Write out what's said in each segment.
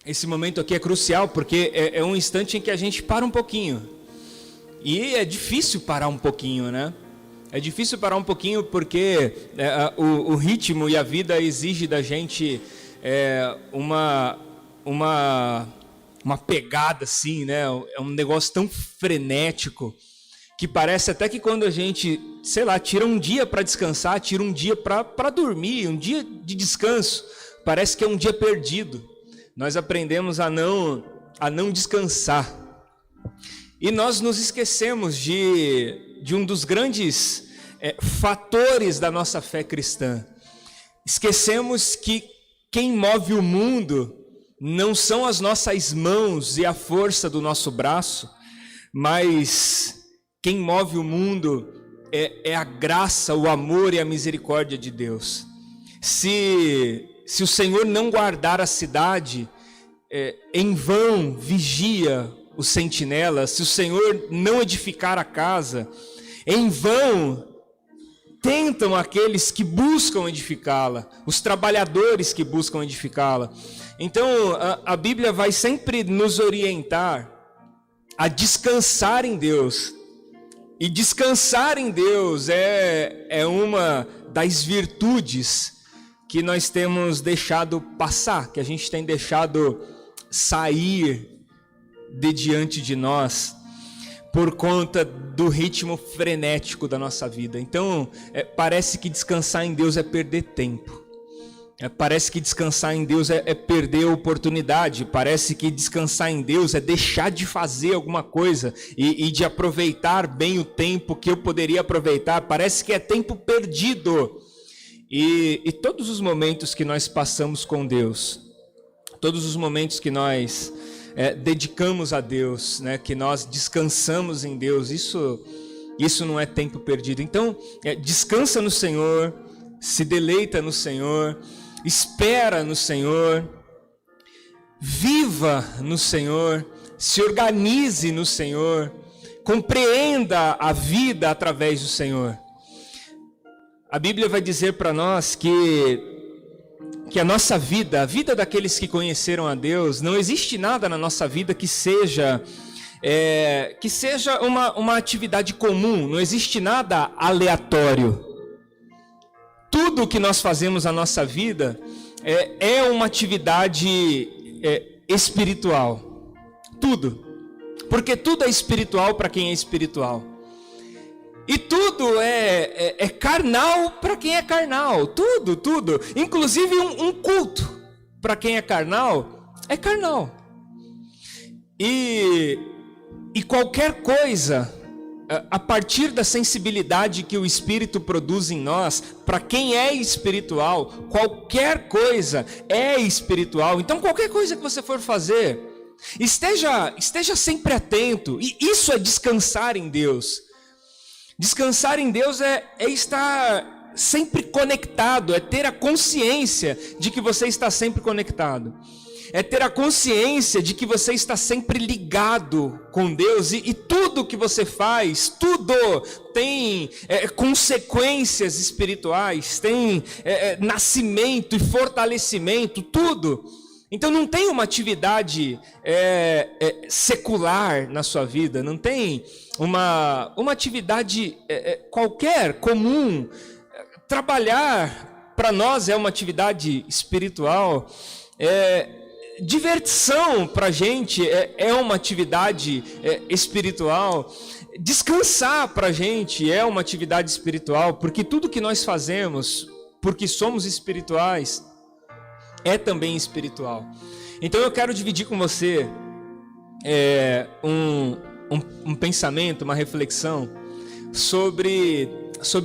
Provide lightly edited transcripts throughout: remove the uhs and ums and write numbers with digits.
esse momento aqui é crucial, porque é um instante em que a gente para um pouquinho. E é difícil parar um pouquinho, né? É difícil parar um pouquinho porque o ritmo e a vida exige da gente uma pegada assim, né? É um negócio tão frenético que parece até que quando a gente, sei lá, tira um dia para descansar, tira um dia para dormir, um dia de descanso, parece que é um dia perdido. Nós aprendemos a não descansar. E nós nos esquecemos de um dos grandes fatores da nossa fé cristã. Esquecemos que quem move o mundo não são as nossas mãos e a força do nosso braço, mas quem move o mundo é a graça, o amor e a misericórdia de Deus. Se o Senhor não guardar a cidade, em vão vigia o sentinela. Se o Senhor não edificar a casa, em vão tentam aqueles que buscam edificá-la, os trabalhadores que buscam edificá-la. Então a Bíblia vai sempre nos orientar a descansar em Deus. E descansar em Deus é uma das virtudes que nós temos deixado passar, que a gente tem deixado sair de diante de nós por conta do ritmo frenético da nossa vida. Então, parece que descansar em Deus é perder tempo. Parece que descansar em Deus é perder a oportunidade. Parece que descansar em Deus é deixar de fazer alguma coisa e de aproveitar bem o tempo que eu poderia aproveitar. Parece que é tempo perdido. E todos os momentos que nós passamos com Deus, todos os momentos que nós dedicamos a Deus, né, que nós descansamos em Deus, isso não é tempo perdido. Então, descansa no Senhor, se deleita no Senhor, espera no Senhor, viva no Senhor, se organize no Senhor, compreenda a vida através do Senhor. A Bíblia vai dizer para nós que a nossa vida, a vida daqueles que conheceram a Deus, não existe nada na nossa vida que seja uma atividade comum, não existe nada aleatório. Tudo que nós fazemos na nossa vida é uma atividade espiritual. Tudo. Porque tudo é espiritual para quem é espiritual. E tudo é carnal para quem é carnal. Tudo. Inclusive um culto para quem é carnal, é carnal. E qualquer coisa, a partir da sensibilidade que o Espírito produz em nós, para quem é espiritual, qualquer coisa é espiritual. Então qualquer coisa que você for fazer, esteja sempre atento. E isso é descansar em Deus. Descansar em Deus é estar sempre conectado, é ter a consciência de que você está sempre conectado. É ter a consciência de que você está sempre ligado com Deus e tudo que você faz, tudo tem consequências espirituais, tem nascimento e fortalecimento, tudo. Então não tem uma atividade secular na sua vida, não tem uma atividade qualquer, comum. Trabalhar para nós é uma atividade espiritual, diversão para a gente é uma atividade espiritual, descansar para a gente é uma atividade espiritual, porque tudo que nós fazemos, porque somos espirituais, é também espiritual. Então eu quero dividir com você um pensamento, uma reflexão sobre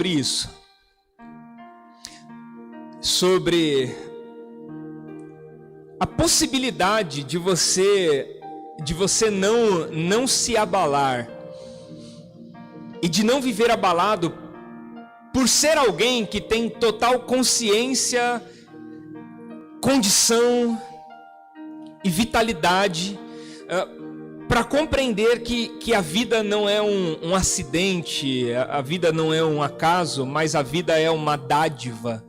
isso. Sobre a possibilidade de você não se abalar e de não viver abalado por ser alguém que tem total consciência, condição e vitalidade para compreender que a vida não é um acidente, a vida não é um acaso, mas a vida é uma dádiva,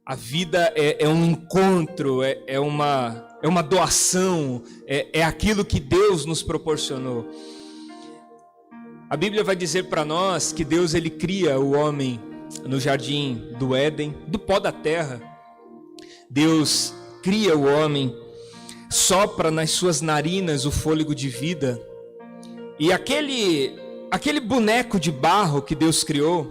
a vida é um encontro, é uma é uma doação, é aquilo que Deus nos proporcionou. A Bíblia vai dizer para nós que Deus ele cria o homem no jardim do Éden, do pó da terra. Deus cria o homem, sopra nas suas narinas o fôlego de vida. E aquele boneco de barro que Deus criou,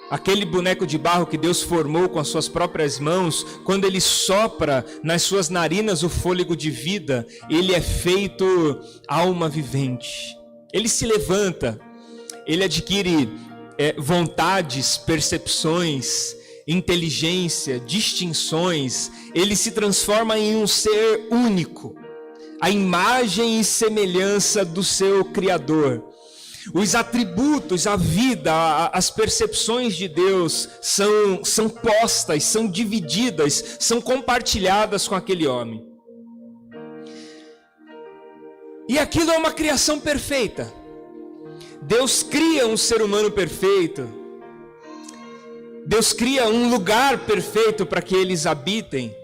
aquele boneco de barro que Deus formou com as suas próprias mãos, quando ele sopra nas suas narinas o fôlego de vida, ele é feito alma vivente. Ele se levanta, ele adquire vontades, percepções, inteligência, distinções. Ele se transforma em um ser único, a imagem e semelhança do seu Criador. Os atributos, a vida, as percepções de Deus são postas, são divididas, são compartilhadas com aquele homem. E aquilo é uma criação perfeita. Deus cria um ser humano perfeito. Deus cria um lugar perfeito para que eles habitem.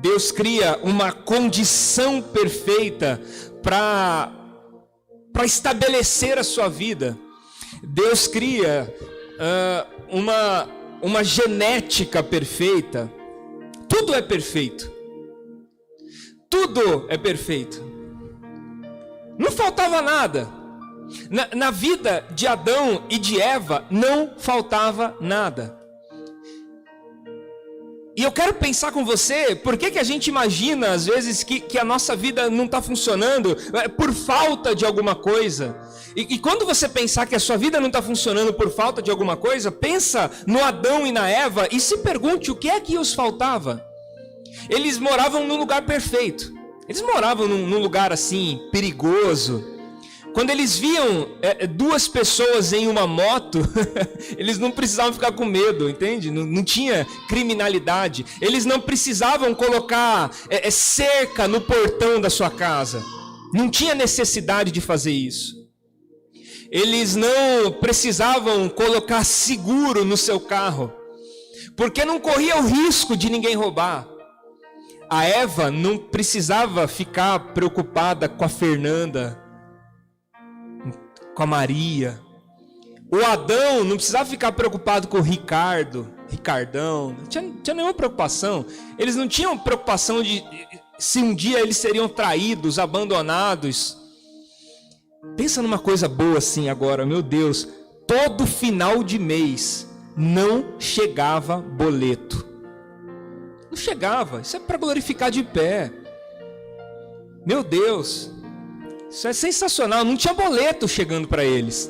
Deus cria uma condição perfeita para estabelecer a sua vida. Deus cria uma genética perfeita. Tudo é perfeito. Tudo é perfeito. Não faltava nada. Na vida de Adão e de Eva não faltava nada. E eu quero pensar com você, por que a gente imagina às vezes que a nossa vida não está funcionando por falta de alguma coisa? E quando você pensar que a sua vida não está funcionando por falta de alguma coisa, pensa no Adão e na Eva e se pergunte o que é que os faltava. Eles moravam num lugar perfeito. Eles moravam num lugar assim, perigoso. Quando eles viam duas pessoas em uma moto, eles não precisavam ficar com medo, entende? Não tinha criminalidade. Eles não precisavam colocar cerca no portão da sua casa. Não tinha necessidade de fazer isso. Eles não precisavam colocar seguro no seu carro, porque não corria o risco de ninguém roubar. A Eva não precisava ficar preocupada com a Fernanda, com a Maria. O Adão não precisava ficar preocupado com o Ricardão. Não tinha nenhuma preocupação. Eles não tinham preocupação de se um dia eles seriam traídos, abandonados. Pensa numa coisa boa assim agora, meu Deus. Todo final de mês não chegava boleto. Não chegava. Isso é para glorificar de pé. Meu Deus. Isso é sensacional. Não tinha boleto chegando para eles.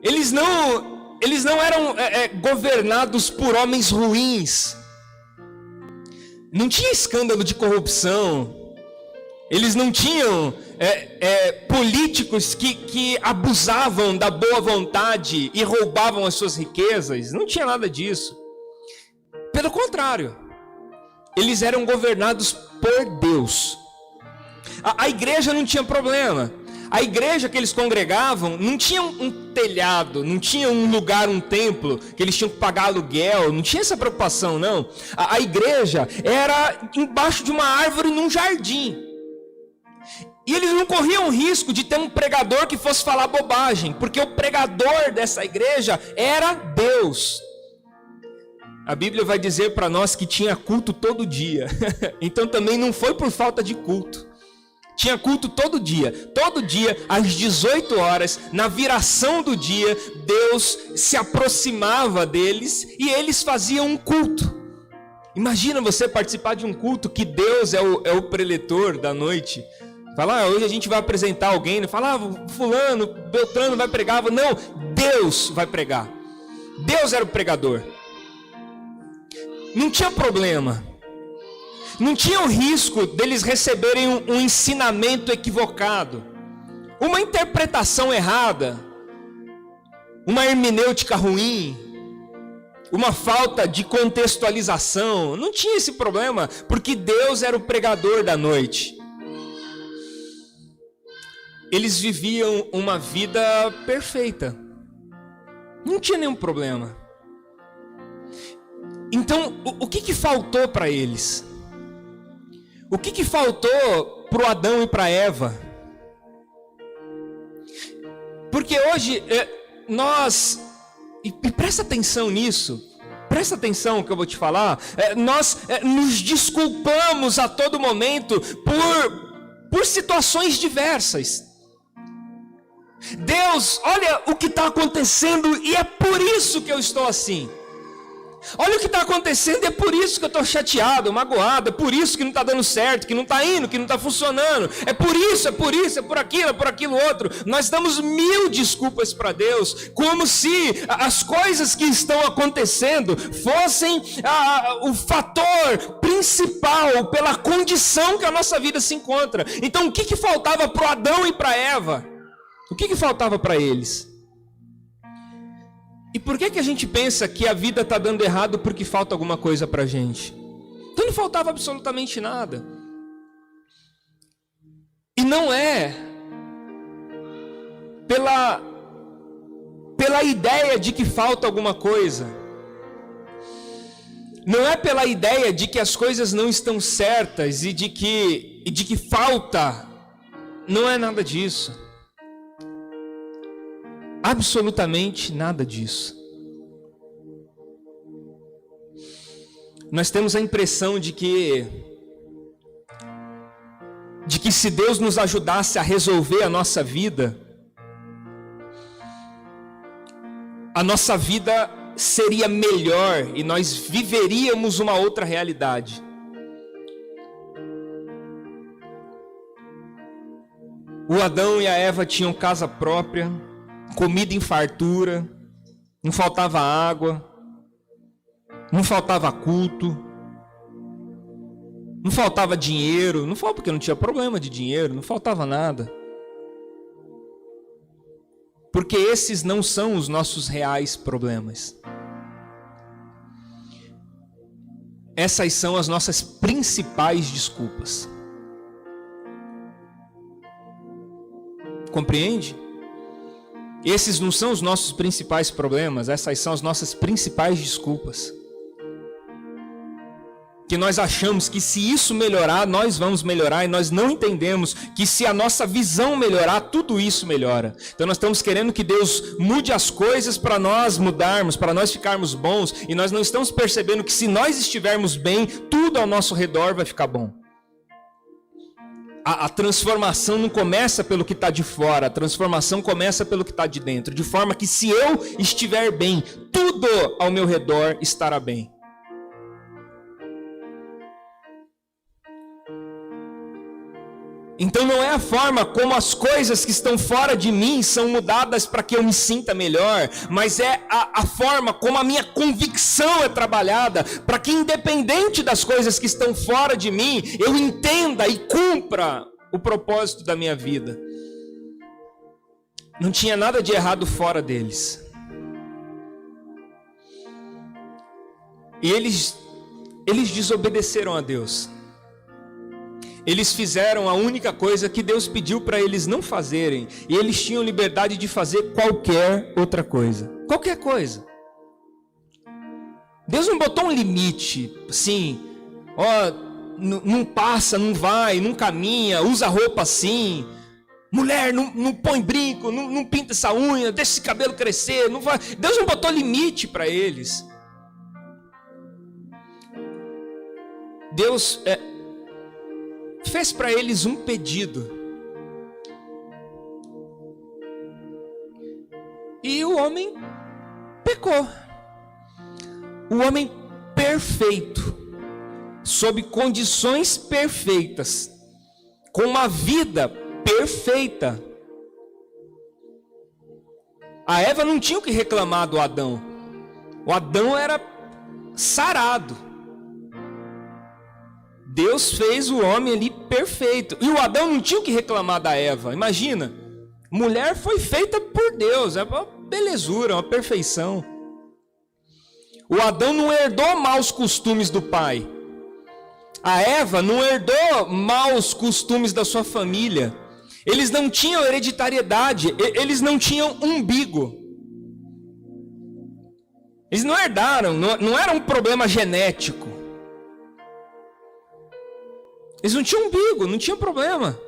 Eles não eram governados por homens ruins. Não tinha escândalo de corrupção. Eles não tinham políticos que abusavam da boa vontade e roubavam as suas riquezas. Não tinha nada disso. Pelo contrário, eles eram governados por Deus. A igreja não tinha problema. A igreja que eles congregavam não tinha um telhado, não tinha um lugar, um templo, que eles tinham que pagar aluguel, não tinha essa preocupação, não. A igreja era embaixo de uma árvore num jardim. E eles não corriam o risco de ter um pregador que fosse falar bobagem, porque o pregador dessa igreja era Deus. A Bíblia vai dizer para nós que tinha culto todo dia. Então também não foi por falta de culto. Tinha culto todo dia, às 18 horas, na viração do dia, Deus se aproximava deles e eles faziam um culto. Imagina você participar de um culto que Deus é o preletor da noite. Fala, hoje a gente vai apresentar alguém, fala, fulano, Beltrano vai pregar. Não, Deus vai pregar. Deus era o pregador. Não tinha problema. Não tinha o risco deles receberem um ensinamento equivocado, uma interpretação errada, uma hermenêutica ruim, uma falta de contextualização. Não tinha esse problema, porque Deus era o pregador da noite. Eles viviam uma vida perfeita. Não tinha nenhum problema. Então, o que faltou para eles? O que faltou para o Adão e para Eva? Porque hoje nós, e presta atenção nisso, presta atenção no que eu vou te falar, nós nos desculpamos a todo momento por situações diversas. Deus, olha o que está acontecendo e é por isso que eu estou assim. Olha o que está acontecendo e é por isso que eu estou chateado, magoado, é por isso que não está dando certo, que não está indo, que não está funcionando, é por isso, é por aquilo outro. Nós damos 1000 desculpas para Deus, como se as coisas que estão acontecendo fossem o fator principal pela condição que a nossa vida se encontra. Então o que faltava para o Adão e para Eva? O que faltava para eles? E por que a gente pensa que a vida está dando errado porque falta alguma coisa para a gente? Então não faltava absolutamente nada. E não é pela ideia de que falta alguma coisa. Não é pela ideia de que as coisas não estão certas e de que falta. Não é nada disso. Absolutamente nada disso. Nós temos a impressão de que se Deus nos ajudasse a resolver a nossa vida seria melhor e nós viveríamos uma outra realidade. O Adão e a Eva tinham casa própria, comida em fartura, não faltava água, não faltava culto, não faltava dinheiro, não faltava porque não tinha problema de dinheiro, não faltava nada. Porque esses não são os nossos reais problemas. Essas são as nossas principais desculpas. Compreende? Esses não são os nossos principais problemas, essas são as nossas principais desculpas. Que nós achamos que se isso melhorar, nós vamos melhorar, e nós não entendemos que se a nossa visão melhorar, tudo isso melhora. Então nós estamos querendo que Deus mude as coisas para nós mudarmos, para nós ficarmos bons, e nós não estamos percebendo que se nós estivermos bem, tudo ao nosso redor vai ficar bom. A transformação não começa pelo que está de fora, a transformação começa pelo que está de dentro, de forma que se eu estiver bem, tudo ao meu redor estará bem. Então não é a forma como as coisas que estão fora de mim são mudadas para que eu me sinta melhor, mas é a forma como a minha convicção é trabalhada para que, independente das coisas que estão fora de mim, eu entenda e cumpra o propósito da minha vida. Não tinha nada de errado fora deles. E eles desobedeceram a Deus. Eles fizeram a única coisa que Deus pediu para eles não fazerem. E eles tinham liberdade de fazer qualquer outra coisa. Qualquer coisa. Deus não botou um limite, assim, não passa, não vai, não caminha, usa roupa assim. Mulher, não põe brinco, não pinta essa unha, deixa esse cabelo crescer. Não vai. Deus não botou limite para eles. Deus fez para eles um pedido. E o homem pecou. O homem perfeito, sob condições perfeitas, com uma vida perfeita. A Eva não tinha o que reclamar do Adão. O Adão era sarado. Deus fez o homem ali perfeito. E o Adão não tinha o que reclamar da Eva. Imagina, mulher foi feita por Deus. É uma belezura, uma perfeição. O Adão não herdou maus costumes do pai. A Eva não herdou maus costumes da sua família. Eles não tinham hereditariedade. Eles não tinham umbigo. Eles não herdaram, não era um problema genético. Eles não tinham umbigo, não tinham problema.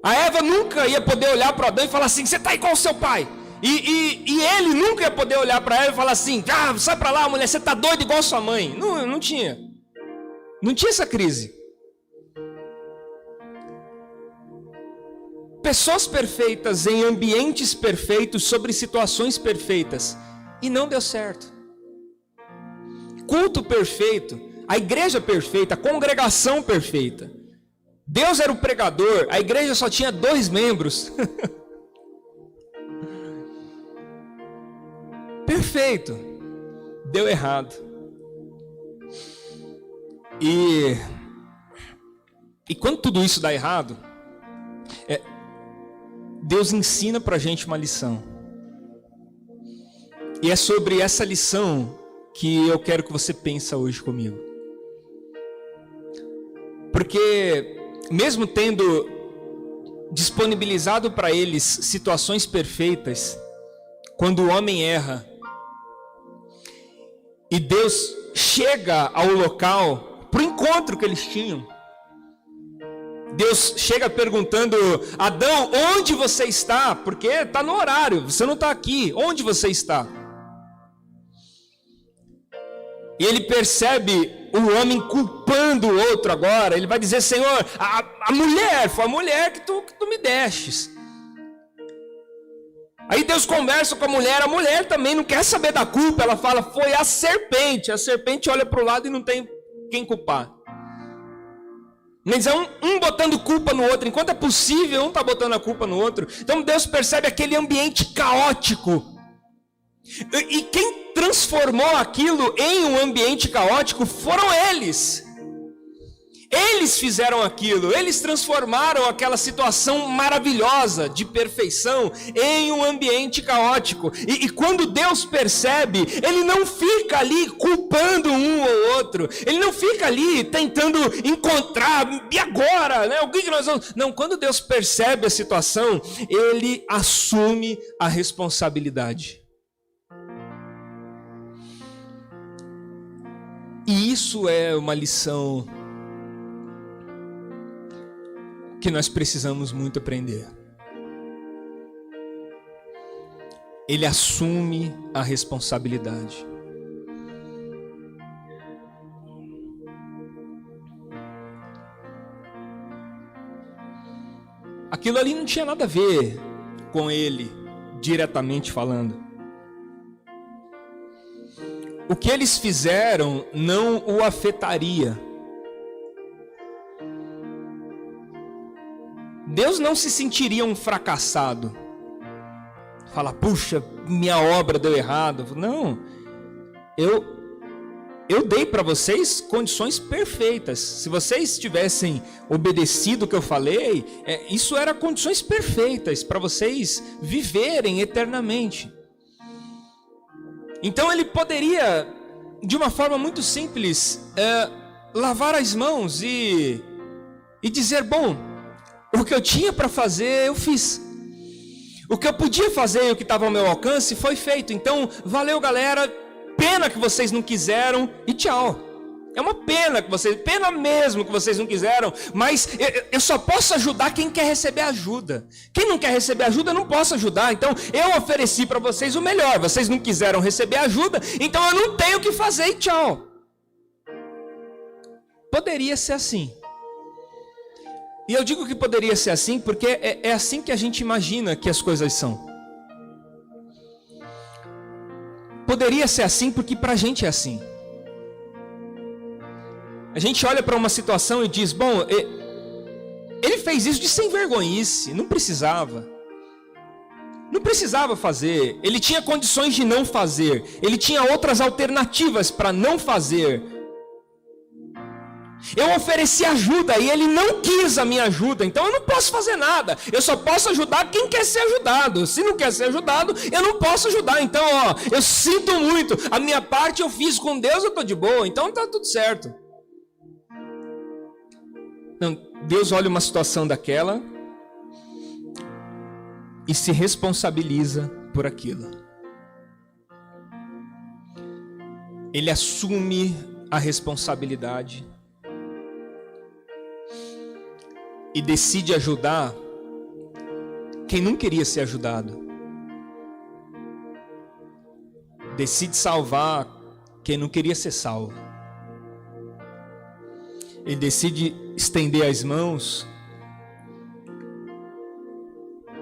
A Eva nunca ia poder olhar para Adão e falar assim: você está igual ao seu pai. E ele nunca ia poder olhar para ela e falar assim: sai para lá, mulher, você está doida igual a sua mãe. Não tinha. Não tinha essa crise. Pessoas perfeitas em ambientes perfeitos, sobre situações perfeitas, e não deu certo. Culto perfeito, a igreja perfeita, a congregação perfeita. Deus era o pregador, a igreja só tinha 2 membros. Perfeito. Deu errado. E quando tudo isso dá errado, Deus ensina pra gente uma lição. E é sobre essa lição que eu quero que você pense hoje comigo. Porque mesmo tendo disponibilizado para eles situações perfeitas, quando o homem erra e Deus chega ao local, para o encontro que eles tinham, Deus chega perguntando: Adão, onde você está? Porque está no horário, você não está aqui, onde você está? E ele percebe o homem culpando o outro agora. Ele vai dizer: Senhor, a mulher, foi a mulher que tu me destes. Aí Deus conversa com a mulher também não quer saber da culpa. Ela fala: foi a serpente. A serpente olha para o lado e não tem quem culpar. Mas é um botando culpa no outro. Enquanto é possível, um está botando a culpa no outro. Então Deus percebe aquele ambiente caótico. E quem transformou aquilo em um ambiente caótico foram eles. Eles fizeram aquilo, eles transformaram aquela situação maravilhosa de perfeição em um ambiente caótico. E quando Deus percebe, Ele não fica ali culpando um ou outro, Ele não fica ali tentando encontrar, e agora, né? O que nós vamos... Não, quando Deus percebe a situação, Ele assume a responsabilidade. E isso é uma lição que nós precisamos muito aprender. Ele assume a responsabilidade. Aquilo ali não tinha nada a ver com ele, diretamente falando. O que eles fizeram não o afetaria. Deus não se sentiria um fracassado. Fala: puxa, minha obra deu errado. Não, eu dei para vocês condições perfeitas. Se vocês tivessem obedecido o que eu falei, isso era condições perfeitas para vocês viverem eternamente. Então ele poderia, de uma forma muito simples, lavar as mãos e dizer: bom, o que eu tinha para fazer eu fiz. O que eu podia fazer e o que estava ao meu alcance foi feito. Então valeu, galera, pena que vocês não quiseram e tchau. É uma pena pena mesmo que vocês não quiseram, mas eu só posso ajudar quem quer receber ajuda. Quem não quer receber ajuda, eu não posso ajudar. Então eu ofereci para vocês o melhor. Vocês não quiseram receber ajuda, então eu não tenho o que fazer e tchau. Poderia ser assim. E eu digo que poderia ser assim porque é assim que a gente imagina que as coisas são. Poderia ser assim porque para a gente é assim. A gente olha para uma situação e diz: bom, ele fez isso de sem vergonhice, não precisava. Não precisava fazer, ele tinha condições de não fazer, ele tinha outras alternativas para não fazer. Eu ofereci ajuda e ele não quis a minha ajuda, então eu não posso fazer nada. Eu só posso ajudar quem quer ser ajudado. Se não quer ser ajudado, eu não posso ajudar. Então, eu sinto muito, a minha parte eu fiz com Deus, eu estou de boa, então está tudo certo. Não, Deus olha uma situação daquela e se responsabiliza por aquilo. Ele assume a responsabilidade e decide ajudar quem não queria ser ajudado. Decide salvar quem não queria ser salvo. Ele decide estender as mãos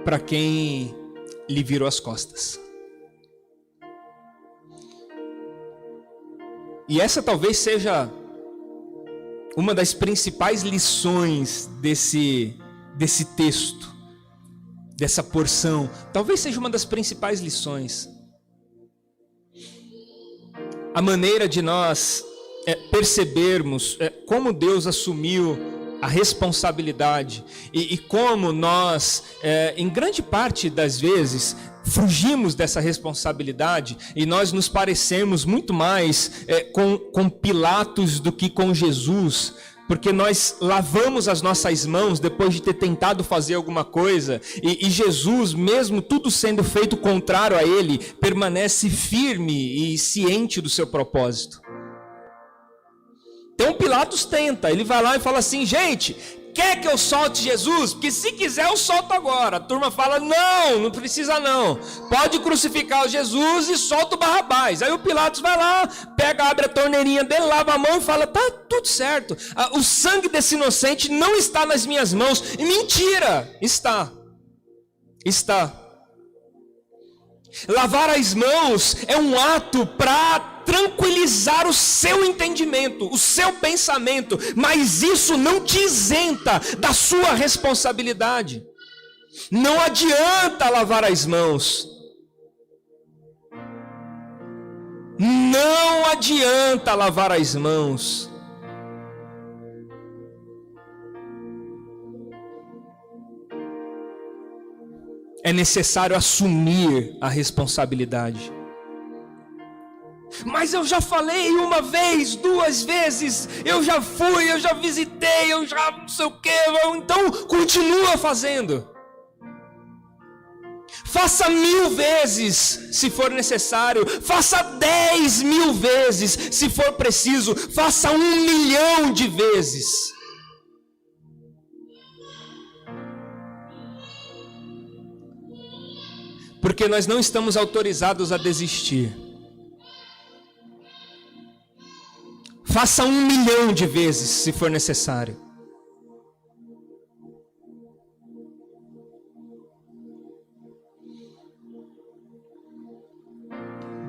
para quem lhe virou as costas. E essa talvez seja uma das principais lições desse texto, dessa porção. Talvez seja uma das principais lições. A maneira de nós percebermos como Deus assumiu a responsabilidade e como nós, em grande parte das vezes, fugimos dessa responsabilidade e nós nos parecemos muito mais com Pilatos do que com Jesus, porque nós lavamos as nossas mãos depois de ter tentado fazer alguma coisa e Jesus, mesmo tudo sendo feito contrário a ele, permanece firme e ciente do seu propósito. Então Pilatos tenta, ele vai lá e fala assim: gente, quer que eu solte Jesus? Porque se quiser eu solto agora. A turma fala: não precisa não, pode crucificar o Jesus e solta o Barrabás. Aí o Pilatos vai lá, abre a torneirinha dele, lava a mão e fala: tá tudo certo, o sangue desse inocente não está nas minhas mãos. E mentira, está. Lavar as mãos é um ato para tranquilizar o seu entendimento, o seu pensamento, mas isso não te isenta da sua responsabilidade. Não adianta lavar as mãos. Não adianta lavar as mãos. É necessário assumir a responsabilidade. Mas eu já falei uma vez, 2 vezes, eu já fui, eu já visitei, eu já não sei o que, então continua fazendo. Faça 1000 vezes, se for necessário, faça 10.000 vezes, se for preciso, faça 1 milhão de vezes. Porque nós não estamos autorizados a desistir. Faça 1 milhão de vezes, se for necessário.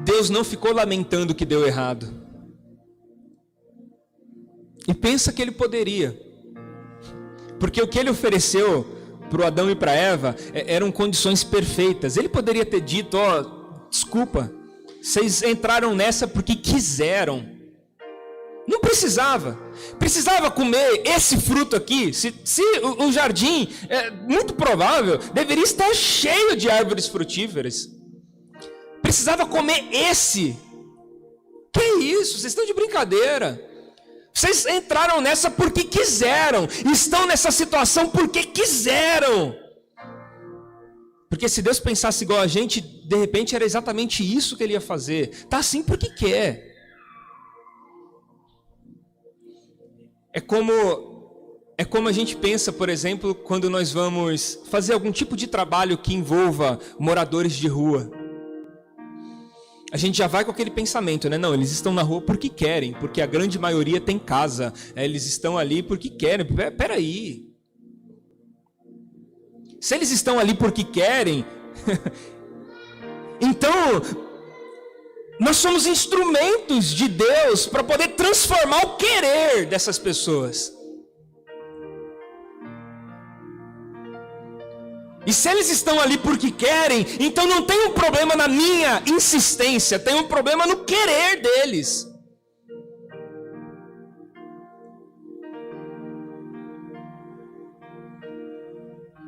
Deus não ficou lamentando que deu errado. E pensa que ele poderia. Porque o que ele ofereceu para o Adão e para Eva eram condições perfeitas. Ele poderia ter dito: desculpa, vocês entraram nessa porque quiseram. Não precisava. Precisava comer esse fruto aqui. Se o jardim, é muito provável, deveria estar cheio de árvores frutíferas. Precisava comer esse. Que isso? Vocês estão de brincadeira. Vocês entraram nessa porque quiseram. Estão nessa situação porque quiseram. Porque se Deus pensasse igual a gente, de repente era exatamente isso que ele ia fazer. Tá assim porque quer. É como a gente pensa, por exemplo, quando nós vamos fazer algum tipo de trabalho que envolva moradores de rua. A gente já vai com aquele pensamento, né? Não, eles estão na rua porque querem, porque a grande maioria tem casa. Eles estão ali porque querem. Peraí. Se eles estão ali porque querem, então nós somos instrumentos de Deus para poder transformar o querer dessas pessoas. E se eles estão ali porque querem, então não tem um problema na minha insistência, tem um problema no querer deles.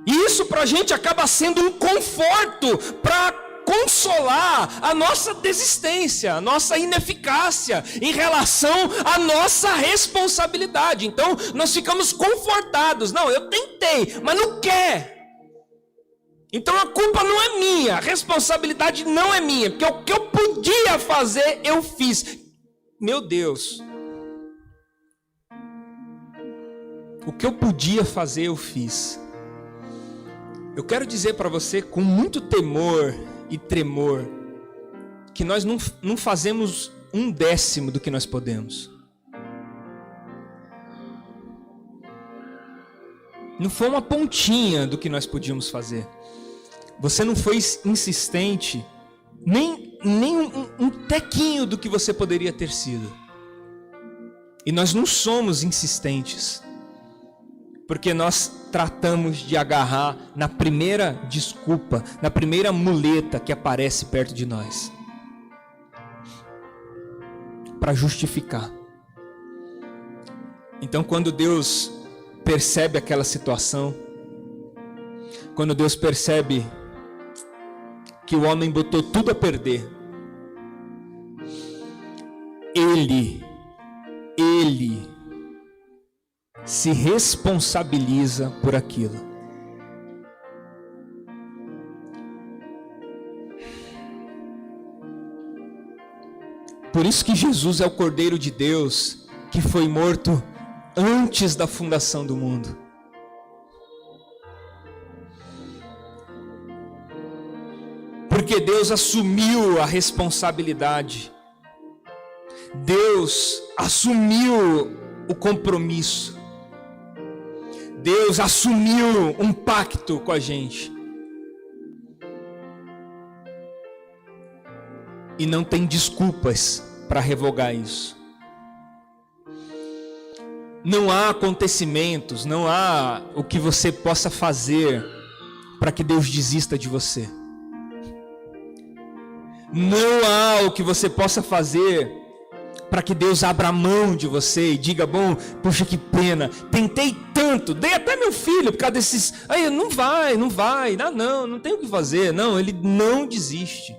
E isso para a gente acaba sendo um conforto para consolar a nossa desistência, a nossa ineficácia em relação à nossa responsabilidade. Então nós ficamos confortados. Não, eu tentei, mas não quer. Então a culpa não é minha, a responsabilidade não é minha, porque o que eu podia fazer, eu fiz. Meu Deus. O que eu podia fazer, eu fiz. Eu quero dizer para você com muito temor e tremor que nós não fazemos 1/10 do que nós podemos. Não foi uma pontinha do que nós podíamos fazer. Você não foi insistente, nem um tequinho do que você poderia ter sido. E nós não somos insistentes, porque nós tratamos de agarrar na primeira desculpa, na primeira muleta que aparece perto de nós, para justificar. Então, quando Deus percebe aquela situação, quando Deus percebe que o homem botou tudo a perder, Ele se responsabiliza por aquilo. Por isso que Jesus é o Cordeiro de Deus que foi morto antes da fundação do mundo. Porque Deus assumiu a responsabilidade. Deus assumiu o compromisso. Deus assumiu um pacto com a gente. E não tem desculpas para revogar isso. Não há acontecimentos, não há o que você possa fazer para que Deus desista de você. Não há o que você possa fazer para que Deus abra a mão de você e diga, bom, puxa que pena, tentei tanto, dei até meu filho por causa desses, aí não vai, não tem o que fazer. Não, Ele não desiste.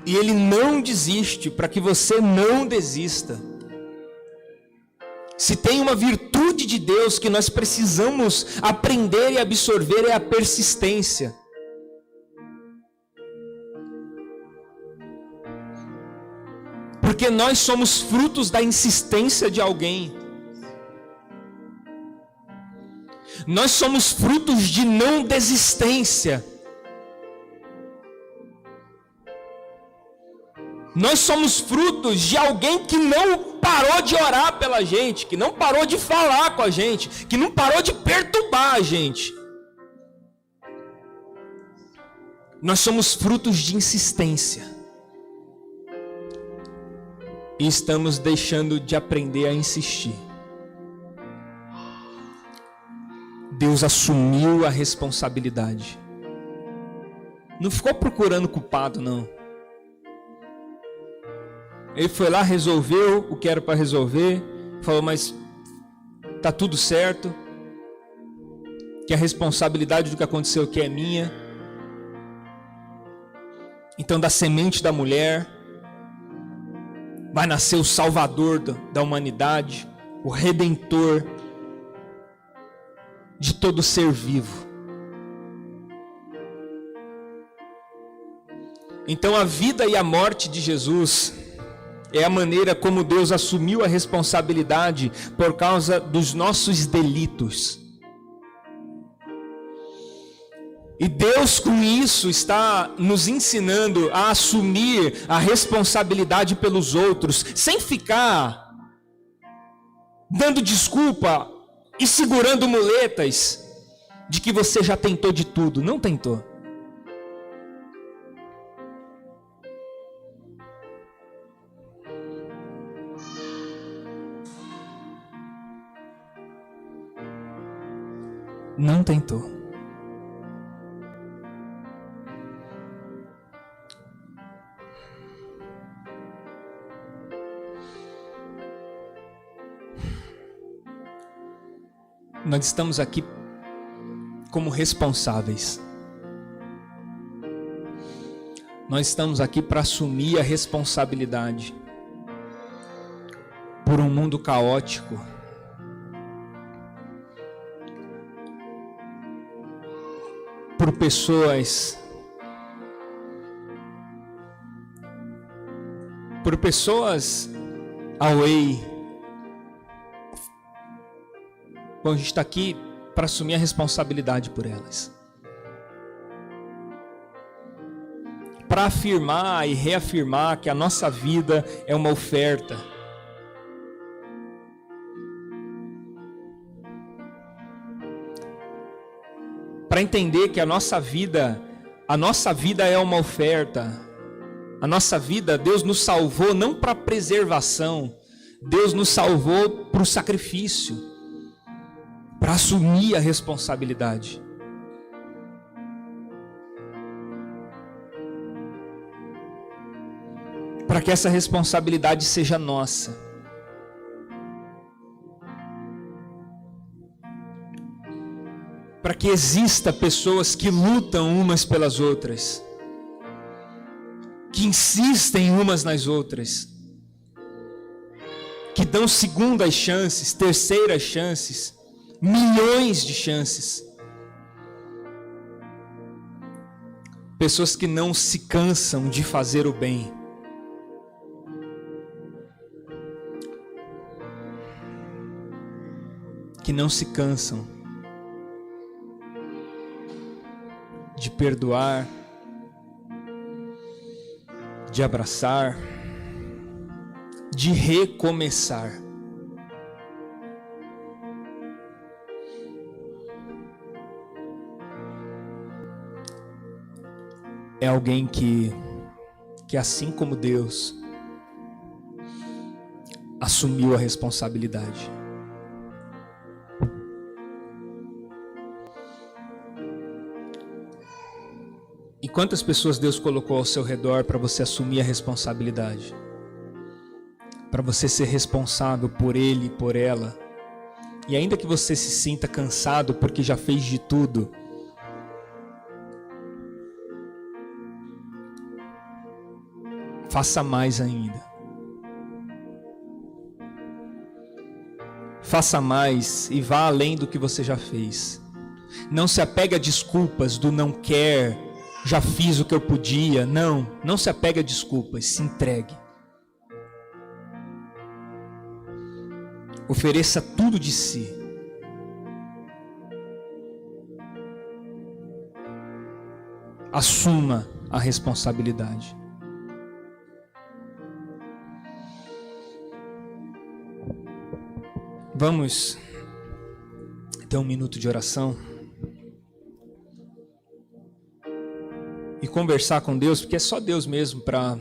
E Ele não desiste para que você não desista. Se tem uma virtude de Deus que nós precisamos aprender e absorver, é a persistência. Porque nós somos frutos da insistência de alguém. Nós somos frutos de não desistência. Nós somos frutos de alguém que não parou de orar pela gente, que não parou de falar com a gente, que não parou de perturbar a gente. Nós somos frutos de insistência. E estamos deixando de aprender a insistir. Deus assumiu a responsabilidade. Não ficou procurando culpado, não. Ele foi lá, resolveu o que era para resolver, falou, mas tá tudo certo, que a responsabilidade do que aconteceu aqui é minha. Então, da semente da mulher vai nascer o Salvador da humanidade, o Redentor de todo ser vivo. Então, a vida e a morte de Jesus é a maneira como Deus assumiu a responsabilidade por causa dos nossos delitos. E Deus com isso está nos ensinando a assumir a responsabilidade pelos outros, sem ficar dando desculpa e segurando muletas de que você já tentou de tudo. Não tentou. Não tentou. Nós estamos aqui como responsáveis. Nós estamos aqui para assumir a responsabilidade por um mundo caótico, por pessoas away. Bom, a gente está aqui para assumir a responsabilidade por elas, para afirmar e reafirmar que a nossa vida é uma oferta, para entender que a nossa vida é uma oferta. A nossa vida, Deus nos salvou não para preservação, Deus nos salvou para o sacrifício, para assumir a responsabilidade. Para que essa responsabilidade seja nossa. Para que exista pessoas que lutam umas pelas outras, que insistem umas nas outras, que dão segundas chances, terceiras chances, milhões de chances. Pessoas que não se cansam de fazer o bem. Que não se cansam de perdoar, de abraçar, de recomeçar. É alguém que assim como Deus, assumiu a responsabilidade. E quantas pessoas Deus colocou ao seu redor para você assumir a responsabilidade? Para você ser responsável por ele e por ela. E ainda que você se sinta cansado porque já fez de tudo, faça mais ainda. Faça mais e vá além do que você já fez. Não se apegue a desculpas do não quer, já fiz o que eu podia. Não se apegue a desculpas, se entregue. Ofereça tudo de si. Assuma a responsabilidade. Vamos ter um minuto de oração e conversar com Deus, porque é só Deus mesmo para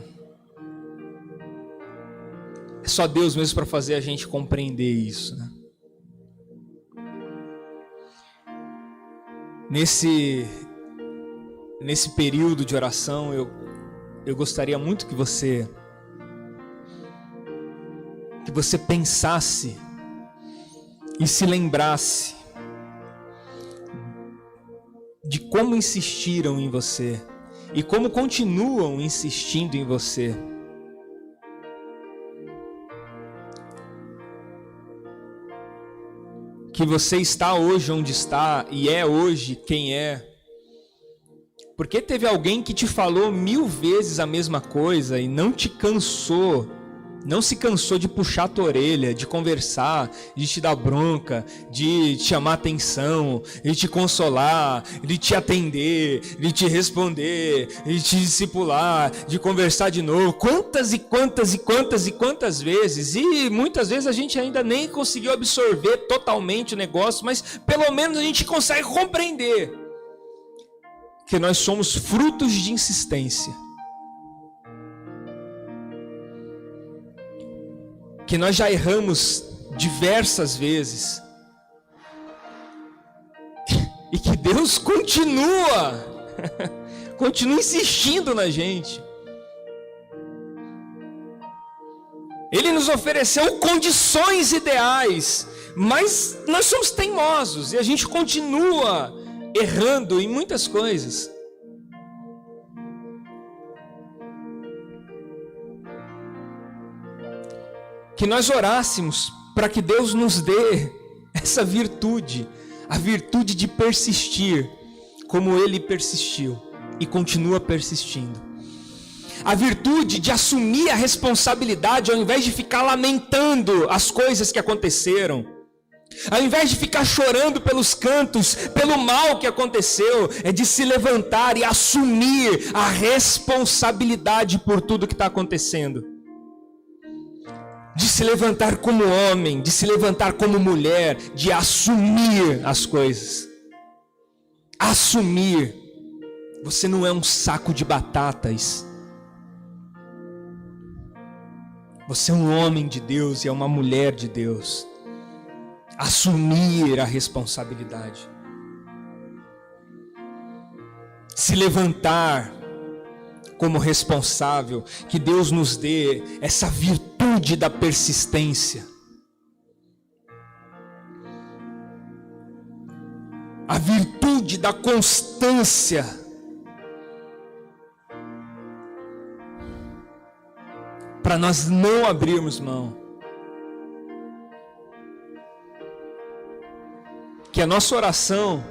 fazer a gente compreender isso, né? Nesse período de oração, eu gostaria muito que você pensasse e se lembrasse de como insistiram em você e como continuam insistindo em você. Que você está hoje onde está e é hoje quem é, porque teve alguém que te falou 1000 vezes a mesma coisa e não te cansou, não se cansou de puxar a tua orelha, de conversar, de te dar bronca, de te chamar atenção, de te consolar, de te atender, de te responder, de te discipular, de conversar de novo, quantas vezes, e muitas vezes a gente ainda nem conseguiu absorver totalmente o negócio, mas pelo menos a gente consegue compreender que nós somos frutos de insistência. Que nós já erramos diversas vezes e que Deus continua insistindo na gente. Ele nos ofereceu condições ideais, mas nós somos teimosos e a gente continua errando em muitas coisas. Que nós orássemos para que Deus nos dê essa virtude, a virtude de persistir, como ele persistiu e continua persistindo. A virtude de assumir a responsabilidade ao invés de ficar lamentando as coisas que aconteceram. Ao invés de ficar chorando pelos cantos, pelo mal que aconteceu, é de se levantar e assumir a responsabilidade por tudo que está acontecendo. De se levantar como homem, de se levantar como mulher, de assumir as coisas. Assumir. Você não é um saco de batatas. Você é um homem de Deus e é uma mulher de Deus. Assumir a responsabilidade. Se levantar como responsável. Que Deus nos dê essa virtude da persistência. A virtude da constância. Para nós não abrirmos mão. Que a nossa oração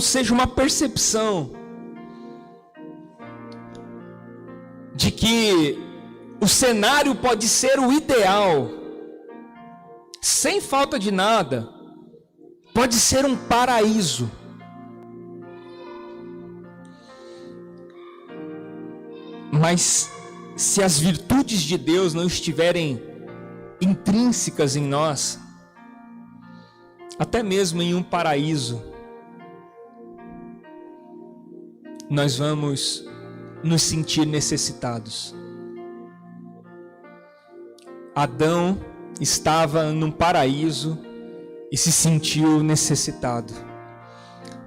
seja uma percepção de que o cenário pode ser o ideal, sem falta de nada, pode ser um paraíso. Mas se as virtudes de Deus não estiverem intrínsecas em nós, até mesmo em um paraíso, nós vamos nos sentir necessitados. Adão estava num paraíso e se sentiu necessitado.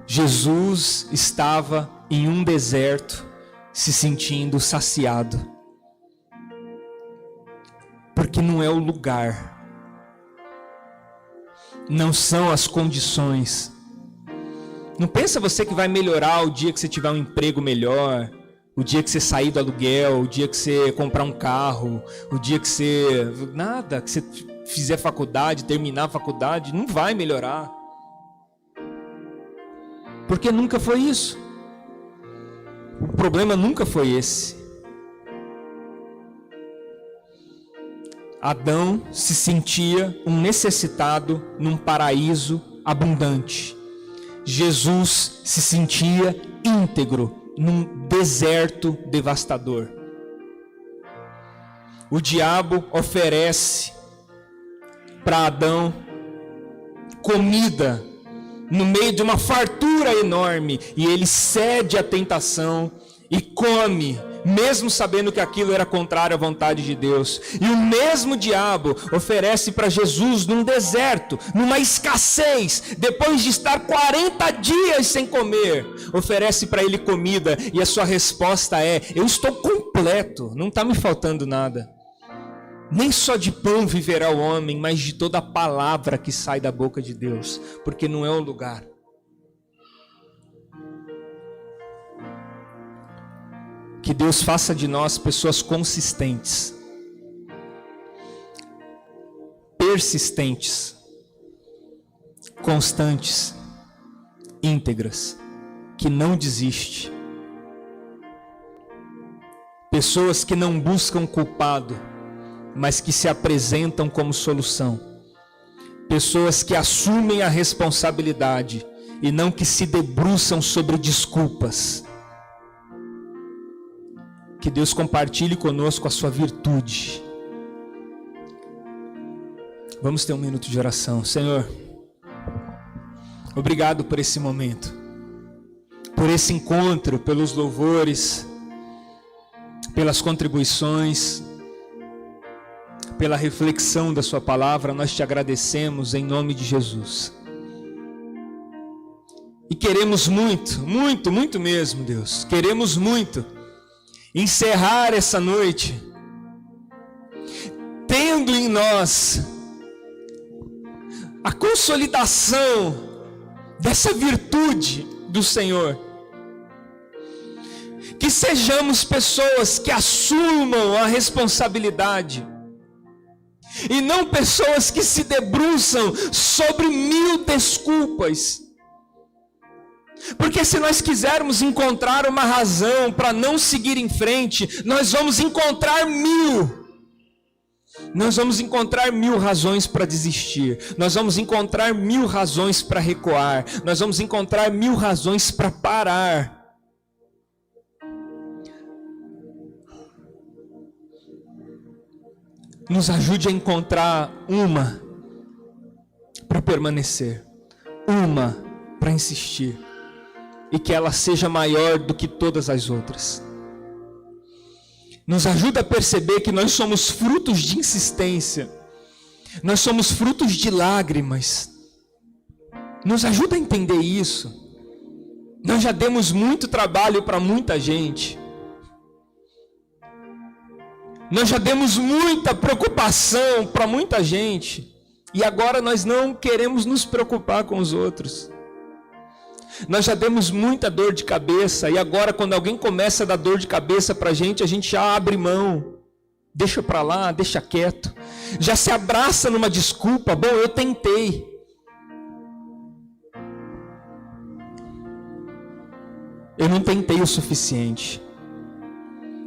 Jesus estava em um deserto se sentindo saciado. Porque não é o lugar, não são as condições. Não pensa você que vai melhorar o dia que você tiver um emprego melhor, o dia que você sair do aluguel, o dia que você comprar um carro, o dia que você... Nada, que você fizer faculdade, terminar a faculdade, não vai melhorar. Porque nunca foi isso. O problema nunca foi esse. Adão se sentia um necessitado num paraíso abundante. Jesus se sentia íntegro num deserto devastador. O diabo oferece para Adão comida no meio de uma fartura enorme, e ele cede à tentação e come, mesmo sabendo que aquilo era contrário à vontade de Deus. E o mesmo diabo oferece para Jesus num deserto, numa escassez, depois de estar 40 dias sem comer, oferece para ele comida, e a sua resposta é: eu estou completo, não está me faltando nada. Nem só de pão viverá o homem, mas de toda a palavra que sai da boca de Deus, porque não é o lugar. Que Deus faça de nós pessoas consistentes, persistentes, constantes, íntegras, que não desiste. Pessoas que não buscam culpado, mas que se apresentam como solução. Pessoas que assumem a responsabilidade e não que se debruçam sobre desculpas. Que Deus compartilhe conosco a sua virtude. Vamos ter um minuto de oração. Senhor, obrigado por esse momento, por esse encontro, pelos louvores, pelas contribuições, pela reflexão da sua palavra. Nós te agradecemos em nome de Jesus. E queremos muito, muito, muito mesmo, Deus. Queremos muito encerrar essa noite tendo em nós a consolidação dessa virtude do Senhor. Que sejamos pessoas que assumam a responsabilidade, e não pessoas que se debruçam sobre 1000 desculpas. Porque se nós quisermos encontrar uma razão para não seguir em frente, nós vamos encontrar 1000. Nós vamos encontrar 1000 razões para desistir. Nós vamos encontrar 1000 razões para recuar. Nós vamos encontrar 1000 razões para parar. Nos ajude a encontrar uma para permanecer, uma para insistir, e que ela seja maior do que todas as outras. Nos ajuda a perceber que nós somos frutos de insistência, nós somos frutos de lágrimas. Nos ajuda a entender isso. Nós já demos muito trabalho para muita gente. Nós já demos muita preocupação para muita gente. E agora nós não queremos nos preocupar com os outros. Nós já demos muita dor de cabeça. E agora quando alguém começa a dar dor de cabeça para a gente já abre mão. Deixa para lá, deixa quieto. Já se abraça numa desculpa. Bom, eu tentei. Eu não tentei o suficiente.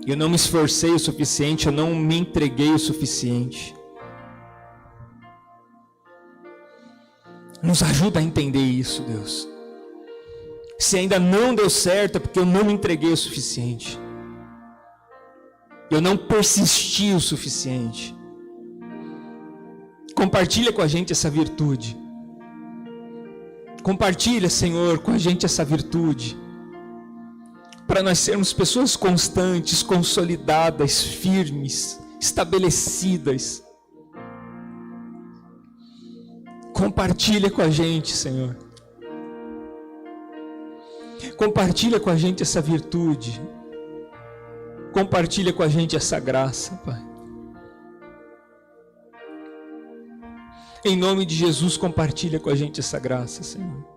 Eu não me esforcei o suficiente, eu não me entreguei o suficiente. Nos ajuda a entender isso, Deus. Se ainda não deu certo, é porque eu não me entreguei o suficiente. Eu não persisti o suficiente. Compartilha com a gente essa virtude. Compartilha, Senhor, com a gente essa virtude. Para nós sermos pessoas constantes, consolidadas, firmes, estabelecidas. Compartilha com a gente, Senhor. Compartilha com a gente essa virtude. Compartilha com a gente essa graça, Pai. Em nome de Jesus, compartilha com a gente essa graça, Senhor.